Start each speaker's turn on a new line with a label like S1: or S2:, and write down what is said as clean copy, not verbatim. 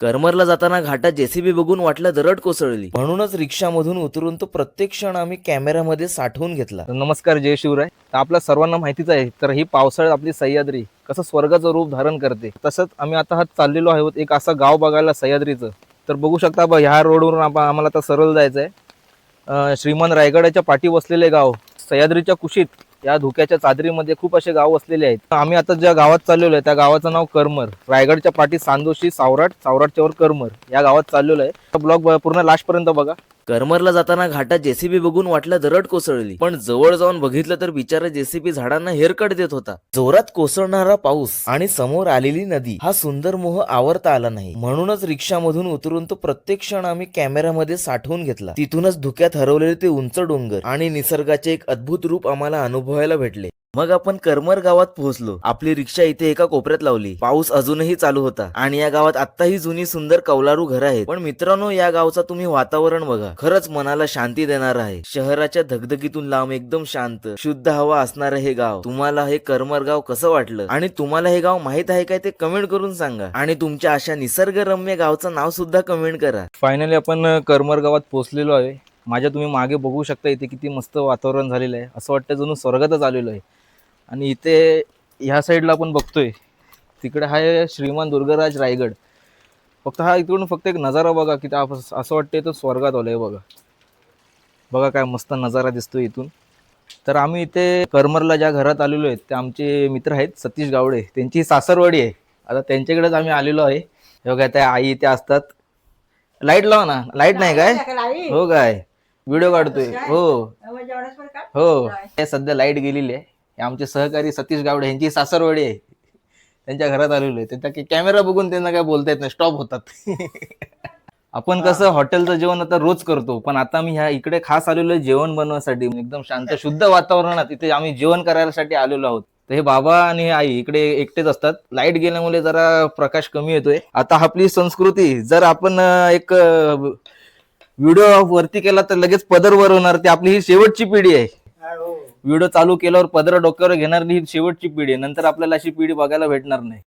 S1: करमरला जाताना घाटात जेसीबी बघून वाटलं दरड कोसळली, म्हणूनच रिक्षामधून उतरून तो प्रत्येक क्षण आम्ही कॅमेऱ्यामध्ये साठवून घेतला.
S2: तर नमस्कार, जय शिवराय. तर आपल्या सर्वांना माहितीच आहे, तर ही पावसाळ्यात आपली सह्याद्री कसं स्वर्गाचं रूप धारण करते. तसंच आम्ही आता चाललेलो आहोत एक असं गाव बघायला सह्याद्रीचं. तर बघू शकता ह्या रोडवरून आम्हाला आता सरळ जायचं आहे. श्रीमान रायगडाच्या पाठी बसलेले गाव सह्याद्रीच्या कुशीत या धुक्याच्या चादरीमध्ये खूप असे गाव असलेले आहेत. आम्ही आता ज्या गावात चाललेलो आहे त्या गावाचं नाव करमर. रायगडच्या पाठी सांदोशी, सावराट, सावराटच्या वर करमर या गावात चाललेलो आहे. ब्लॉग पूर्ण लास्ट पर्यंत बघा.
S1: करमरला जाताना घाटात जेसीबी बघून वाटलं दरड कोसळली, पण जवळ जाऊन बघितलं तर बिचारा जेसीबी झाडांना हेरकट देत होता. जोरात कोसळणारा पाऊस आणि समोर आलेली नदी हा सुंदर मोह आवरता आला नाही, म्हणूनच रिक्षामधून उतरून तो प्रत्येक क्षण आम्ही कॅमेऱ्यामध्ये साठवून घेतला. तिथूनच धुक्यात हरवलेले ते उंच डोंगर आणि निसर्गाचे एक अद्भुत रूप आम्हाला अनुभवायला भेटले. मग आपण करमर गावात पोहोचलो. आपली रिक्षा इथे एका कोपऱ्यात लावली. पाऊस अजूनही चालू होता आणि या गावात आत्ताही जुनी सुंदर कौलारू घरं आहेत. पण मित्रांनो, या गावचा तुम्ही वातावरण बघा, खरंच मनाला शांती देणार आहे. शहराच्या धगधगीतून लांब एकदम शांत शुद्ध हवा असणार हे गाव. तुम्हाला हे करमर गाव कसं वाटलं आणि तुम्हाला हे गाव माहित आहे काय ते कमेंट करून सांगा. आणि तुमच्या अशा निसर्गरम्य गावचं नाव सुद्धा कमेंट करा.
S2: फायनली आपण करमर गावात पोहोचलेलो आहे. माझ्या तुम्ही मागे बघू शकता इथे किती मस्त वातावरण झालेलं आहे. असं वाटतं जणू स्वर्गातच आलेलो आहे. आणि इथे ह्या साईडला आपण बघतोय तिकडे आहे श्रीमान दुर्गाराज रायगड. फक्त हा इकडून फक्त एक नजारा बघा की असं वाटतंय तो स्वर्गात आलोय. बघा बघा काय मस्त नजारा दिसतोय इथून. तर आम्ही इथे करमरला ज्या घरात आलेलो आहेत ते आमचे मित्र आहेत सतीश गावडे, त्यांची सासरवाडी आहे. आता त्यांच्याकडेच आम्ही आलेलो आहे. हे बघा त्या आई इथे असतात. लाईट लावा ना. लाईट नाही काय? हो काय, व्हिडिओ काढतोय. हो हो, ते सध्या लाईट गेलेली आहे. हे आमचे सहकारी सतीश गावडे यांची सासरवाडी आहे. त्यांच्या घरात आलेलो आहे. त्यांचा कॅमेरा बघून त्यांना काय बोलता येत नाही, स्टॉप होतात. आपण कसं हॉटेलचं जेवण आता रोज करतो, पण आता मी ह्या इकडे खास आलेलो आहे जेवण बनवण्यासाठी. एकदम शांत शुद्ध वातावरणात इथे आम्ही जेवण करायसाठी आलेलो आहोत. तर हे बाबा आणि हे आई इकडे एकटेच असतात. लाईट गेल्यामुळे जरा प्रकाश कमी येतोय. आता आपली संस्कृती जर आपण एक व्हिडिओ वरती केला तर लगेच पदर वर होणार. ती आपली ही शेवटची पिढी आहे. व्हिडिओ चालू केल्यावर पदर डोक्यावर घेणार ही शेवटची पिढी आहे. नंतर आपल्याला अशी पिढी बघायला भेटणार नाही.